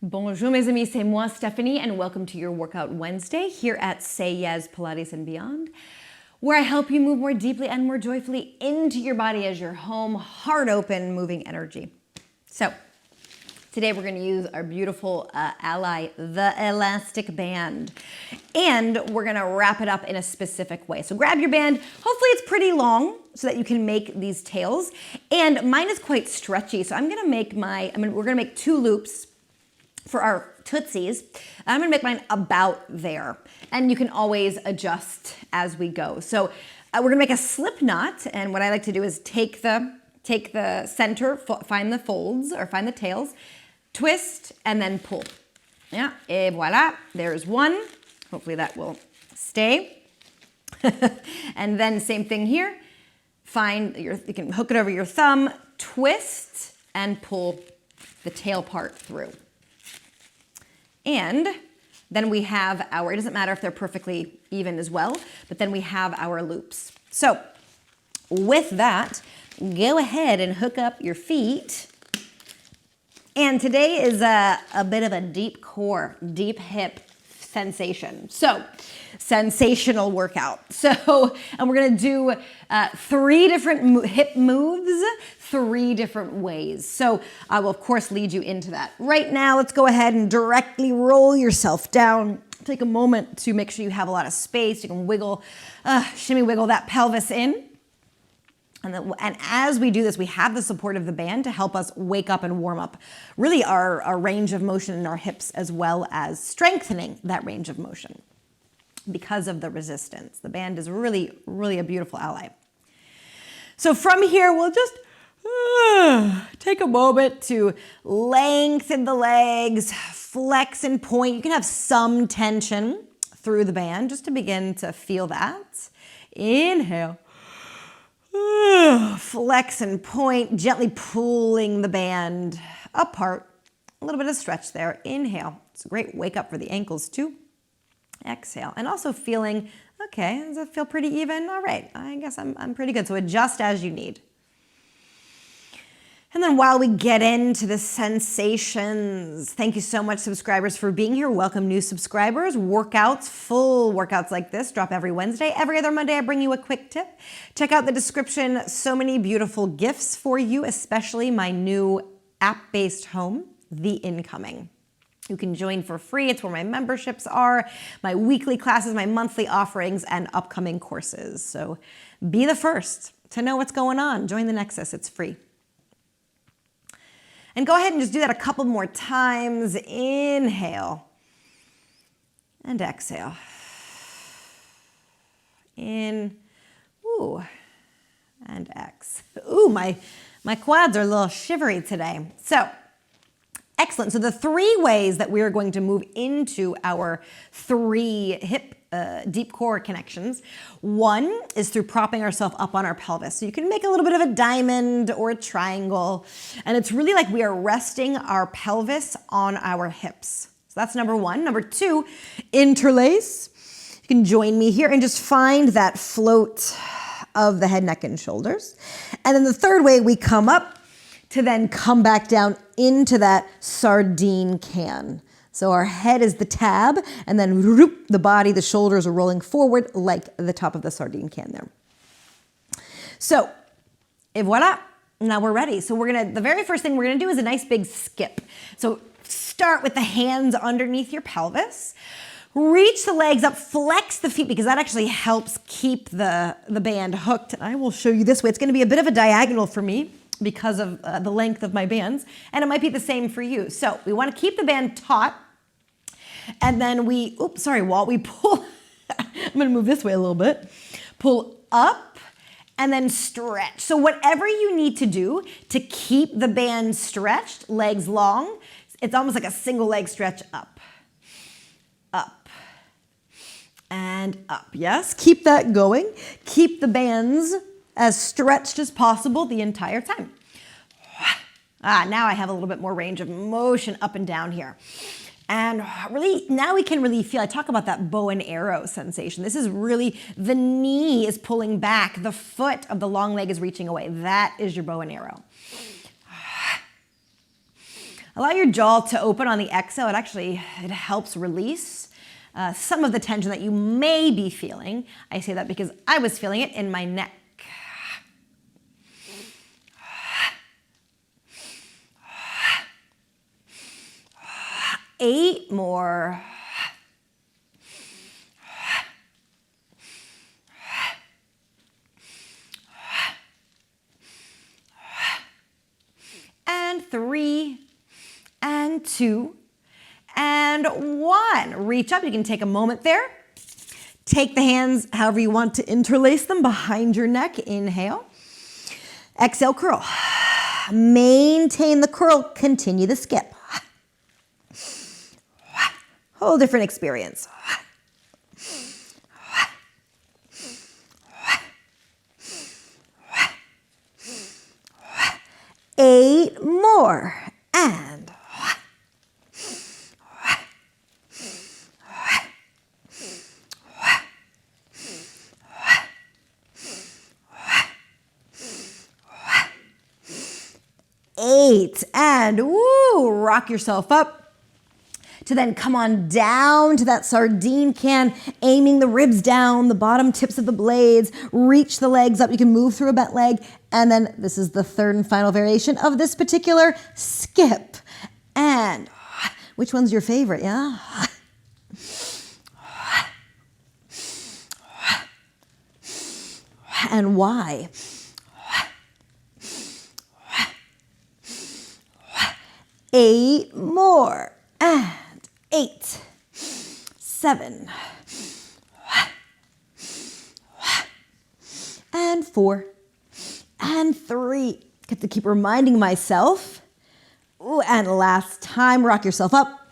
Bonjour mes amis, c'est moi Stephanie and welcome to your Workout Wednesday here at Say Yes Pilates and Beyond, where I help you move more deeply and more joyfully into your body as your home, heart open, moving energy. So today we're going to use our beautiful ally, the elastic band, and we're going to wrap it up in a specific way. So grab your band. Hopefully it's pretty long so that you can make these tails, and mine is quite stretchy. So I'm going to make we're going to make 2 loops for our tootsies. I'm gonna make mine about there, and you can always adjust as we go. So we're gonna make a slip knot, and what I like to do is take the center, find the folds or find the tails, twist, and then pull. Yeah, et voila, there's one. Hopefully that will stay. And then same thing here. You can hook it over your thumb, twist, and pull the tail part through. And then we have it doesn't matter if they're perfectly even as well, but then we have our loops. So with that, go ahead and hook up your feet. And today is a bit of a deep core, deep hip sensation. So sensational workout. So, and we're gonna do 3 different hip moves, 3 different ways. So I will of course lead you into that. Right now, let's go ahead and directly roll yourself down. Take a moment to make sure you have a lot of space. You can wiggle, shimmy wiggle that pelvis in. And as we do this, we have the support of the band to help us wake up and warm up really our range of motion in our hips, as well as strengthening that range of motion because of the resistance. The band is really, really a beautiful ally. So from here, we'll just take a moment to lengthen the legs, flex and point. You can have some tension through the band just to begin to feel that. Inhale. Flex and point, gently pulling the band apart. A little bit of stretch there. Inhale. It's a great wake up for the ankles too. Exhale. And also feeling, okay, does it feel pretty even? All right, I guess I'm pretty good. So adjust as you need. And then while we get into the sensations, thank you so much, subscribers, for being here. Welcome new subscribers. Workouts, full workouts like this drop every Wednesday. Every other Monday, I bring you a quick tip. Check out the description. So many beautiful gifts for you, especially my new app-based home, The Incoming. You can join for free. It's where my memberships are, my weekly classes, my monthly offerings, and upcoming courses. So be the first to know what's going on. Join the Nexus. It's free. And go ahead and just do that a couple more times. Inhale and exhale. In, ooh, and ex. Ooh, my quads are a little shivery today. So, excellent. So the 3 ways that we're going to move into our 3 hip deep core connections. 1 is through propping ourselves up on our pelvis. So you can make a little bit of a diamond or a triangle. And it's really like we are resting our pelvis on our hips. So that's number 1. Number 2, interlace. You can join me here and just find that float of the head, neck, and shoulders. And then the 3rd way, we come up to then come back down into that sardine can. So our head is the tab, and then the body, the shoulders are rolling forward like the top of the sardine can there. So, et voila, now we're ready. So the very first thing we're gonna do is a nice big skip. So start with the hands underneath your pelvis. Reach the legs up, flex the feet, because that actually helps keep the band hooked. And I will show you this way. It's gonna be a bit of a diagonal for me because of the length of my bands, and it might be the same for you. So we wanna keep the band taut, and then while we pull, I'm gonna move this way a little bit, pull up and then stretch. So whatever you need to do to keep the band stretched, legs long, it's almost like a single leg stretch up, up, and up. Yes, keep that going. Keep the bands as stretched as possible the entire time. Now I have a little bit more range of motion up and down here. And really, now we can really feel, I talk about that bow and arrow sensation. This is really, the knee is pulling back, the foot of the long leg is reaching away. That is your bow and arrow. Allow your jaw to open on the exhale. It helps release some of the tension that you may be feeling. I say that because I was feeling it in my neck. 8 more. And 3, and 2, and 1. Reach up. You can take a moment there. Take the hands however you want to interlace them behind your neck. Inhale. Exhale, curl. Maintain the curl. Continue the skip. Whole different experience. 8 more. And 8. And woo, rock yourself up. To then come on down to that sardine can, aiming the ribs down, the bottom tips of the blades, reach the legs up. You can move through a bent leg. And then this is the third and final variation of this particular skip. And which one's your favorite, yeah? And why? 8 more. And 8, 7, and 4, and 3. Get to keep reminding myself. Ooh, and last time, rock yourself up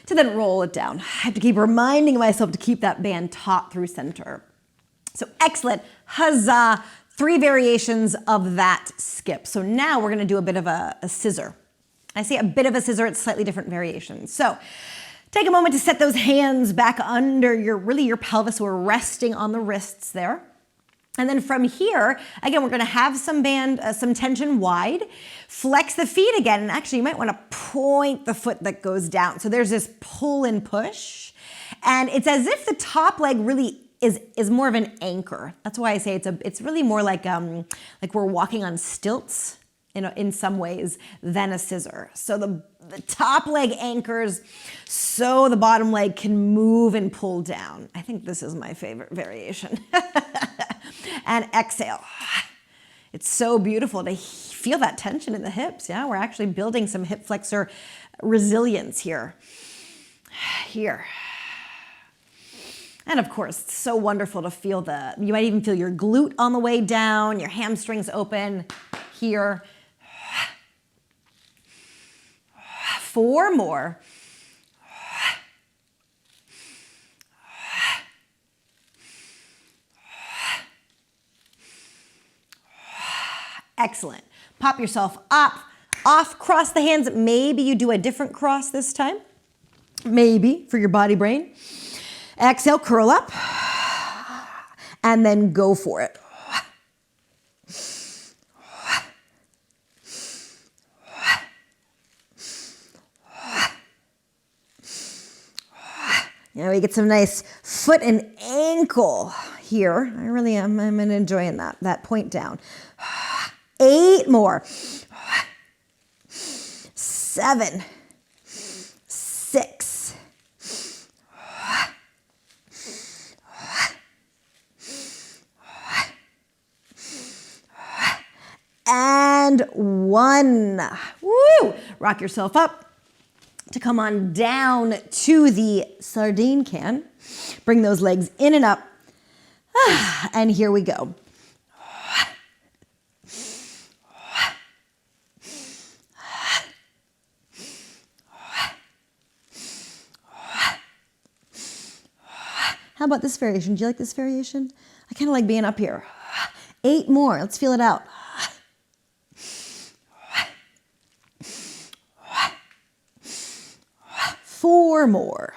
to then roll it down. I have to keep reminding myself to keep that band taut through center. So excellent. Huzzah. 3 variations of that skip. So now we're going to do a bit of a scissor. I say a bit of a scissor. It's slightly different variations. So take a moment to set those hands back under your pelvis. So we're resting on the wrists there. And then from here, again, we're going to have some tension wide. Flex the feet again. And actually, you might want to point the foot that goes down. So there's this pull and push. And it's as if the top leg really is more of an anchor. That's why I say it's really more like we're walking on stilts in some ways than a scissor. So the top leg anchors so the bottom leg can move and pull down. I think this is my favorite variation. And exhale. It's so beautiful to feel that tension in the hips. Yeah, we're actually building some hip flexor resilience here. Here. And of course, it's so wonderful to feel you might even feel your glute on the way down, your hamstrings open here. 4 more. Excellent. Pop yourself up, off, cross the hands. Maybe you do a different cross this time. Maybe for your body brain. Exhale, curl up, and then go for it. Now we get some nice foot and ankle here. I really am. I'm enjoying that point down. 8 more. 7, 6, and 1. Woo! Rock yourself up to come on down to the sardine can. Bring those legs in and up. And here we go. How about this variation? Do you like this variation? I kind of like being up here. 8 more. Let's feel it out. 4 more.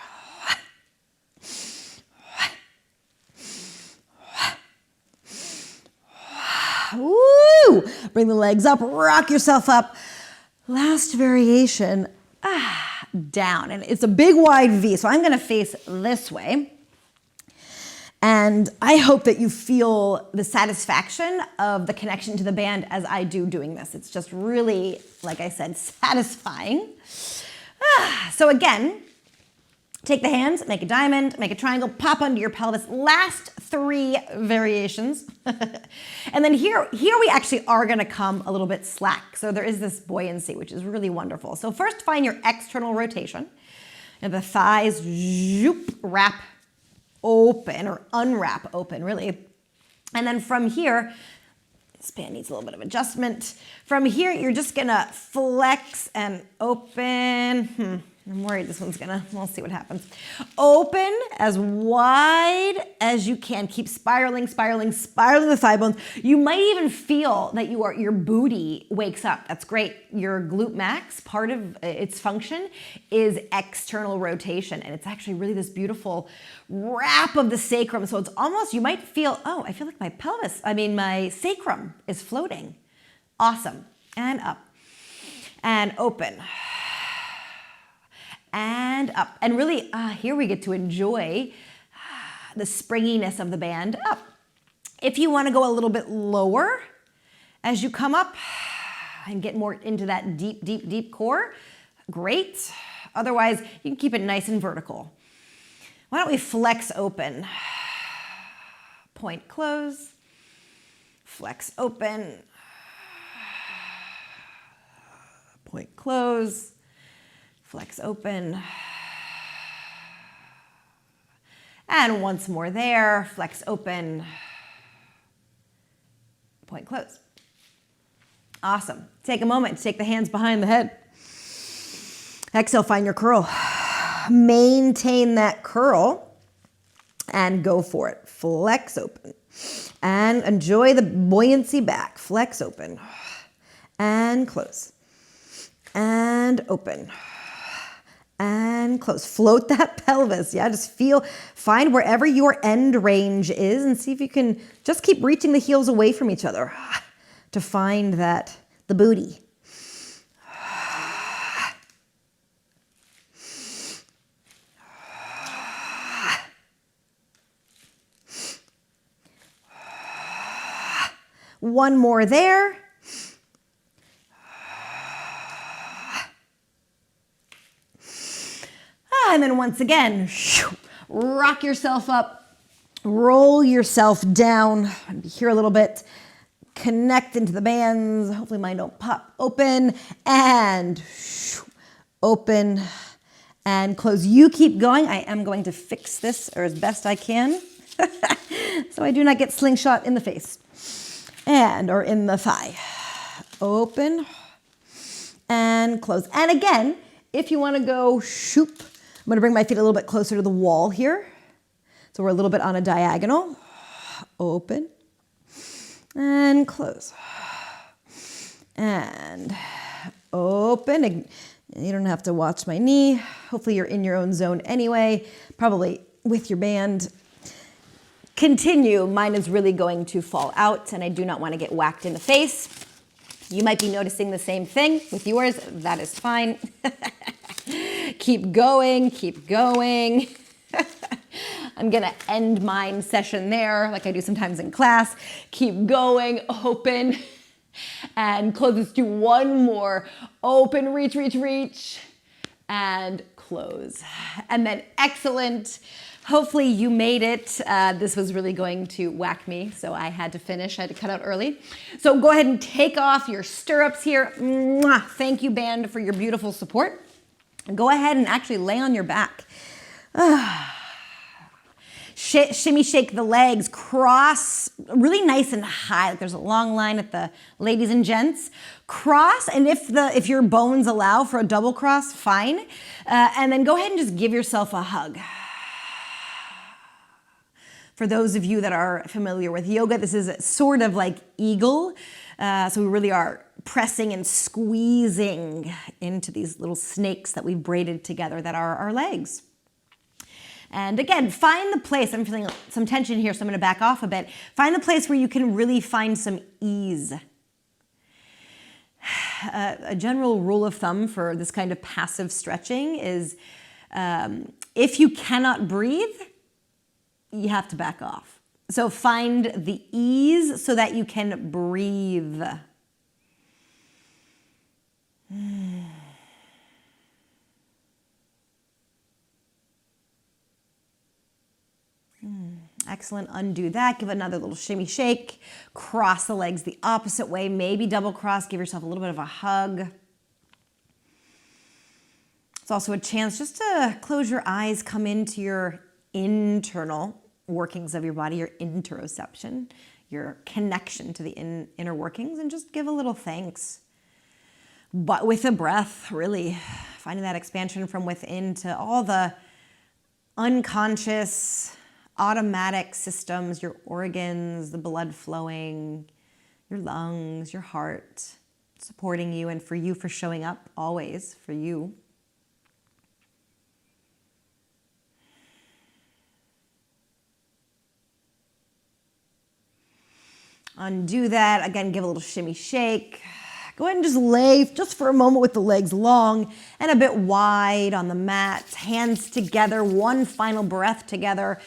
Woo! Bring the legs up, rock yourself up. Last variation, down. And it's a big wide V, so I'm gonna face this way. And I hope that you feel the satisfaction of the connection to the band as I do doing this. It's just really, like I said, satisfying. So again, take the hands, make a diamond, make a triangle, pop under your pelvis. Last 3 variations. And then here we actually are gonna come a little bit slack. So there is this buoyancy, which is really wonderful. So first find your external rotation. And the thighs, zoop, wrap open, or unwrap open, really. And then from here, this band needs a little bit of adjustment. From here, you're just gonna flex and open. I'm worried this one's we'll see what happens. Open as wide as you can. Keep spiraling, spiraling, spiraling the thigh bones. You might even feel that your booty wakes up. That's great. Your glute max, part of its function is external rotation. And it's actually really this beautiful wrap of the sacrum. So it's almost, you might feel, oh, I feel like my sacrum is floating. Awesome. And up. And open. And up. And really, here we get to enjoy the springiness of the band up. If you want to go a little bit lower as you come up and get more into that deep, deep, deep core, great. Otherwise, you can keep it nice and vertical. Why don't we flex open? Point close. Flex open. Point close. Flex open. And once more there, flex open. Point close. Awesome. Take a moment to take the hands behind the head. Exhale, find your curl. Maintain that curl and go for it. Flex open. And enjoy the buoyancy back. Flex open. And close. And open. And close. Float that pelvis. Yeah, just find wherever your end range is and see if you can just keep reaching the heels away from each other to find the booty. One more there. And then once again, rock yourself up, roll yourself down, be here a little bit, connect into the bands, hopefully mine don't pop open, and open and close. You keep going. I am going to fix this or as best I can so I do not get slingshot in the face or in the thigh. Open and close. And again, if you want to go shoop, I'm going to bring my feet a little bit closer to the wall here. So we're a little bit on a diagonal. Open and close. And open. You don't have to watch my knee. Hopefully you're in your own zone anyway, probably with your band. Continue. Mine is really going to fall out and I do not want to get whacked in the face. You might be noticing the same thing with yours. That is fine. Keep going, keep going. I'm gonna end mine session there like I do sometimes in class. Keep going, open, and close. Let's do one more. Open, reach, reach, reach, and close. And then excellent. Hopefully you made it. This was really going to whack me, so I had to finish. I had to cut out early. So go ahead and take off your stirrups here. Mwah. Thank you, band, for your beautiful support. Go ahead and actually lay on your back. Shimmy, shake the legs, cross really nice and high. Like there's a long line at the ladies and gents. Cross, and if your bones allow for a double cross, fine. And then go ahead and just give yourself a hug. For those of you that are familiar with yoga, this is sort of like eagle. So we really are pressing and squeezing into these little snakes that we've braided together that are our legs. And again, find the place. I'm feeling some tension here, so I'm going to back off a bit. Find the place where you can really find some ease. a general rule of thumb for this kind of passive stretching is if you cannot breathe, you have to back off. So find the ease so that you can breathe. Excellent. Undo that. Give another little shimmy shake. Cross the legs the opposite way. Maybe double cross. Give yourself a little bit of a hug. It's also a chance just to close your eyes, come into your internal workings of your body, your interoception, your connection to the inner workings, and just give a little thanks. But with a breath, really finding that expansion from within to all the unconscious, automatic systems, your organs, the blood flowing, your lungs, your heart, supporting you, and for you for showing up always for you. Undo that. Again, give a little shimmy shake. Go ahead and just lay just for a moment with the legs long and a bit wide on the mat. Hands together, one final breath together.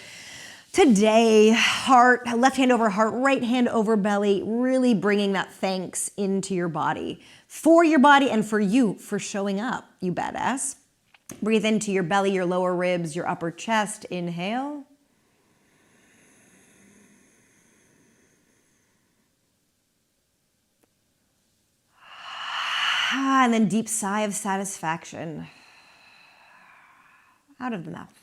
Today, heart, left hand over heart, right hand over belly, really bringing that thanks into your body, for your body and for you for showing up, you badass. Breathe into your belly, your lower ribs, your upper chest. Inhale. And then deep sigh of satisfaction out of the mouth.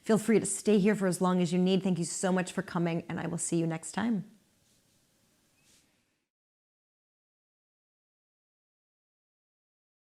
Feel free to stay here for as long as you need. Thank you so much for coming, and I will see you next time.